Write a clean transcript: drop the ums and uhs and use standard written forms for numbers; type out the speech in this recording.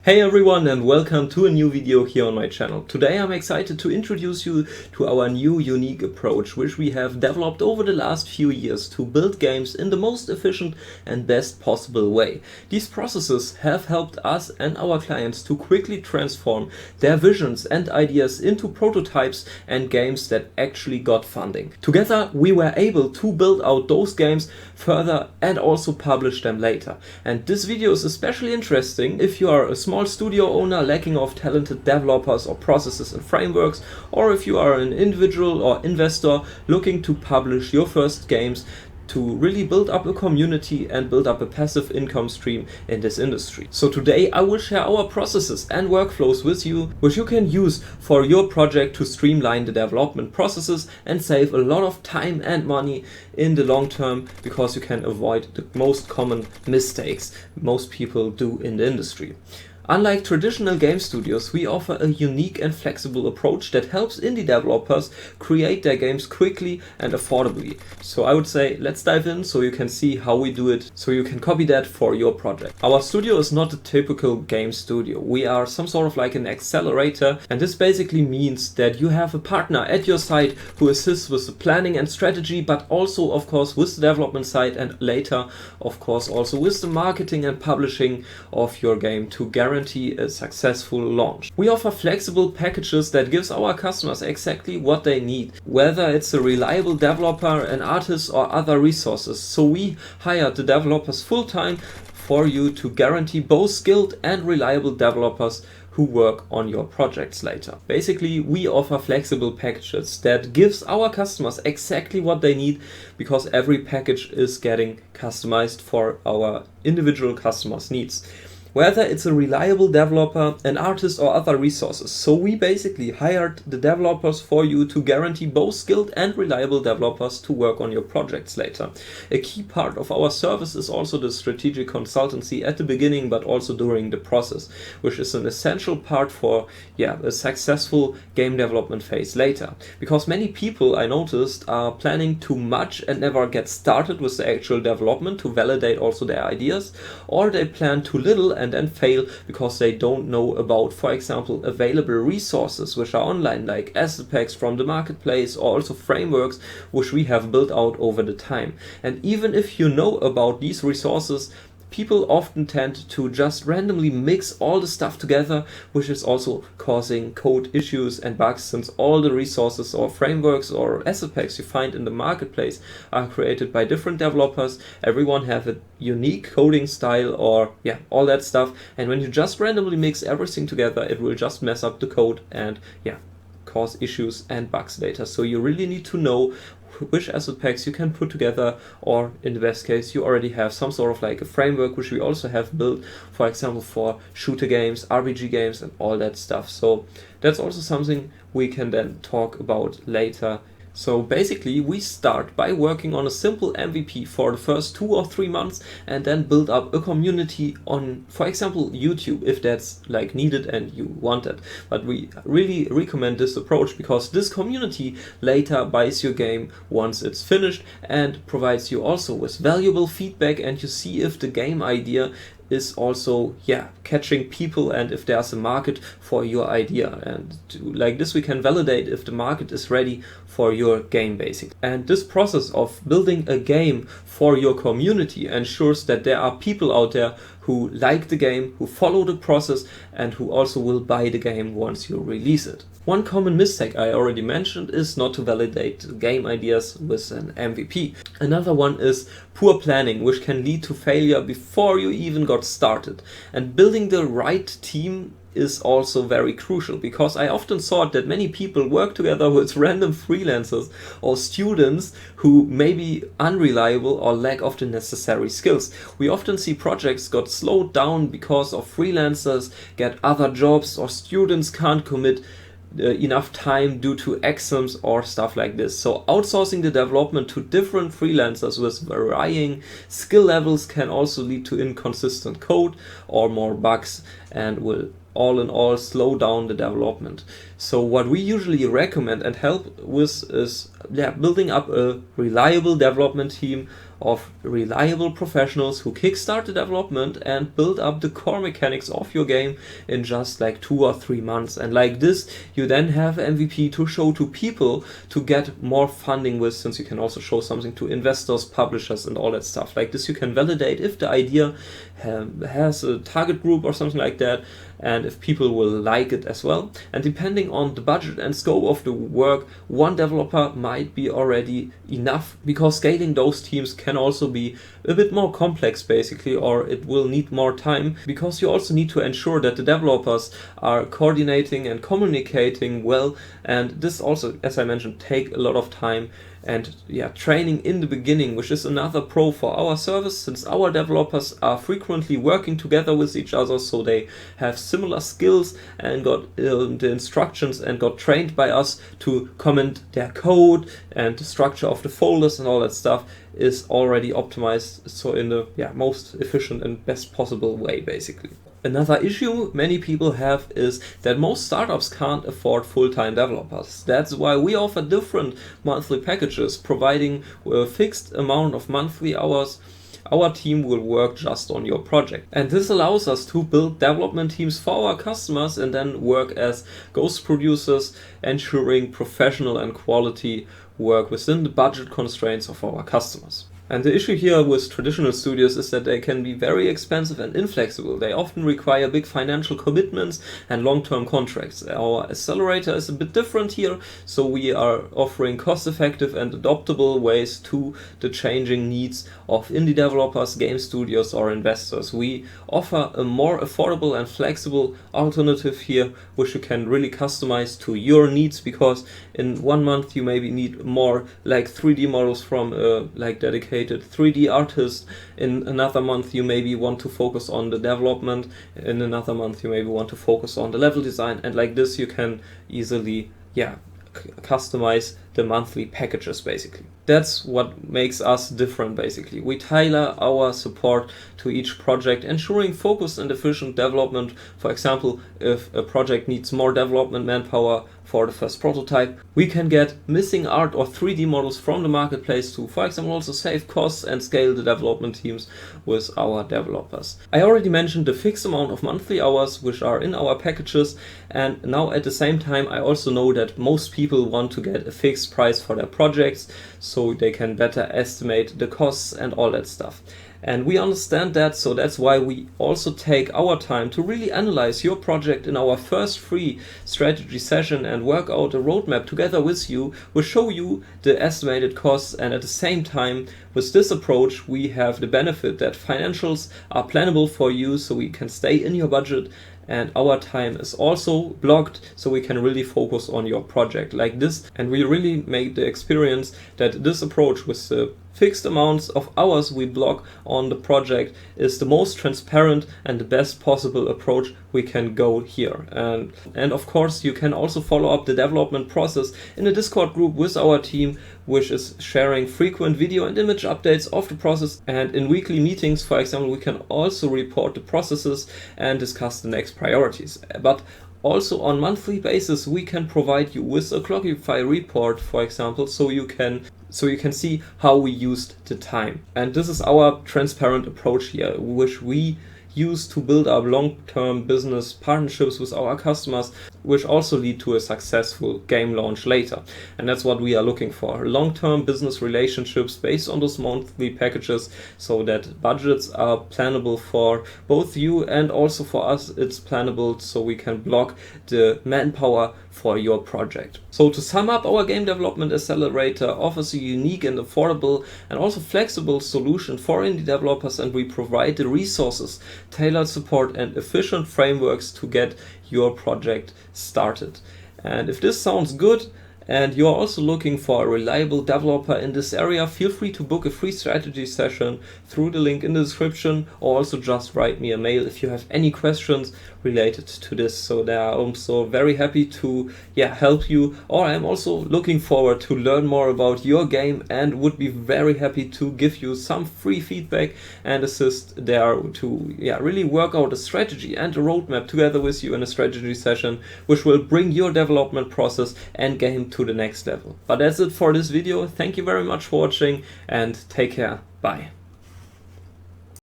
Hey everyone, and welcome to a new video here on my channel. Today I'm excited to introduce you to our new unique approach which we have developed over the last few years to build games in the most efficient and best possible way. These processes have helped us and our clients to quickly transform their visions and ideas into prototypes and games that actually got funding. Together we were able to build out those games further and also publish them later. And this video is especially interesting if you are a small studio owner lacking of talented developers or processes and frameworks, or if you are an individual or investor looking to publish your first games to really build up a community and build up a passive income stream in this industry. So today I will share our processes and workflows with you, which you can use for your project to streamline the development processes and save a lot of time and money in the long term, because you can avoid the most common mistakes most people do in the industry. Unlike traditional game studios, we offer a unique and flexible approach that helps indie developers create their games quickly and affordably. So I would say let's dive in so you can see how we do it, so you can copy that for your project. Our studio is not a typical game studio. We are some sort of like an accelerator, and this basically means that you have a partner at your side who assists with the planning and strategy, but also of course with the development side, and later of course also with the marketing and publishing of your game to guarantee a successful launch. We offer flexible packages that gives our customers exactly what they need, whether it's a reliable developer, an artist or other resources. So we hire the developers full-time for you to guarantee both skilled and reliable developers who work on your projects later. Basically, we offer flexible packages that gives our customers exactly what they need, because every package is getting customized for our individual customers' needs. Whether it's a reliable developer, an artist or other resources. So we basically hired the developers for you to guarantee both skilled and reliable developers to work on your projects later. A key part of our service is also the strategic consultancy at the beginning, but also during the process, which is an essential part for a successful game development phase later. Because many people, I noticed, are planning too much and never get started with the actual development to validate also their ideas, or they plan too little and then fail because they don't know about, for example, available resources which are online, like asset packs from the marketplace, or also frameworks which we have built out over the time. And even if you know about these resources, people often tend to just randomly mix all the stuff together, which is also causing code issues and bugs, since all the resources or frameworks or asset packs you find in the marketplace are created by different developers. Everyone have a unique coding style or all that stuff, and when you just randomly mix everything together, it will just mess up the code and cause issues and bugs later. So you really need to know which asset packs you can put together, or in the best case you already have some sort of like a framework which we also have built, for example for shooter games, RPG games and all that stuff. So that's also something we can then talk about later. So basically we start by working on a simple MVP for the first 2 or 3 months, and then build up a community on, for example, YouTube, if that's like needed and you want it. But we really recommend this approach, because this community later buys your game once it's finished and provides you also with valuable feedback, and you see if the game idea is also catching people and if there's a market for your idea. And like this we can validate if the market is ready for your game basically. And this process of building a game for your community ensures that there are people out there who like the game, who follow the process, and who also will buy the game once you release it. One common mistake I already mentioned is not to validate game ideas with an MVP. Another one is poor planning, which can lead to failure before you even got started. And building the right team is also very crucial, because I often thought that many people work together with random freelancers or students who may be unreliable or lack of the necessary skills. We often see projects got slowed down because of freelancers get other jobs, or students can't commit enough time due to exams or stuff like this. So outsourcing the development to different freelancers with varying skill levels can also lead to inconsistent code or more bugs, and will all in all slow down the development. So what we usually recommend and help with is building up a reliable development team of reliable professionals who kickstart the development and build up the core mechanics of your game in just like 2 or 3 months. And like this, you then have MVP to show to people to get more funding with, since you can also show something to investors, publishers, and all that stuff. Like this, you can validate if the idea has a target group or something like that, and if people will like it as well. And depending on the budget and scope of the work, one developer might be already enough, because scaling those teams can also be a bit more complex basically, or it will need more time, because you also need to ensure that the developers are coordinating and communicating well, and this also, as I mentioned, take a lot of time and training in the beginning, which is another pro for our service, since our developers are frequently working together with each other, so they have similar skills and got the instructions and got trained by us to comment their code, and the structure of the folders and all that stuff is already optimized, so in the most efficient and best possible way basically. Another issue many people have is that most startups can't afford full-time developers. That's why we offer different monthly packages, providing a fixed amount of monthly hours. Our team will work just on your project. And this allows us to build development teams for our customers and then work as ghost producers, ensuring professional and quality work within the budget constraints of our customers. And the issue here with traditional studios is that they can be very expensive and inflexible. They often require big financial commitments and long-term contracts. Our accelerator is a bit different here, so we are offering cost-effective and adaptable ways to the changing needs of indie developers, game studios, or investors. We offer a more affordable and flexible alternative here, which you can really customize to your needs, because in 1 month you maybe need more like 3D models from dedicated 3D artist. In another month you maybe want to focus on the development. In another month you maybe want to focus on the level design, and like this you can easily customize the monthly packages basically. That's what makes us different basically. We tailor our support to each project, ensuring focused and efficient development. For example, if a project needs more development manpower for the first prototype, we can get missing art or 3D models from the marketplace to, for example, also save costs and scale the development teams with our developers. I already mentioned the fixed amount of monthly hours which are in our packages, and now at the same time I also know that most people want to get a fixed price for their projects so they can better estimate the costs and all that stuff. And we understand that, so that's why we also take our time to really analyze your project in our first free strategy session and work out a roadmap together with you. We'll show you the estimated costs, and at the same time, with this approach, we have the benefit that financials are plannable for you, so we can stay in your budget, and our time is also blocked, so we can really focus on your project like this. And we really made the experience that this approach with the fixed amounts of hours we block on the project is the most transparent and the best possible approach we can go here. And of course you can also follow up the development process in a Discord group with our team, which is sharing frequent video and image updates of the process, and in weekly meetings, for example, we can also report the processes and discuss the next priorities. But also on monthly basis we can provide you with a Clockify report, for example, so you can see how we used the time. And this is our transparent approach here, which we use to build up long-term business partnerships with our customers, which also lead to a successful game launch later. And that's what we are looking for, long-term business relationships based on those monthly packages, so that budgets are plannable for both you and also for us. It's plannable, so we can block the manpower for your project. So to sum up, our game development accelerator offers a unique and affordable and also flexible solution for indie developers, and we provide the resources, tailored support and efficient frameworks to get your project started. And if this sounds good and you're also looking for a reliable developer in this area, feel free to book a free strategy session through the link in the description, or also just write me a mail if you have any questions related to this. So there, I'm so very happy to help you, or I'm also looking forward to learn more about your game and would be very happy to give you some free feedback and assist there to really work out a strategy and a roadmap together with you in a strategy session, which will bring your development process and game to the next level. But that's it for this video. Thank you very much for watching and take care. Bye.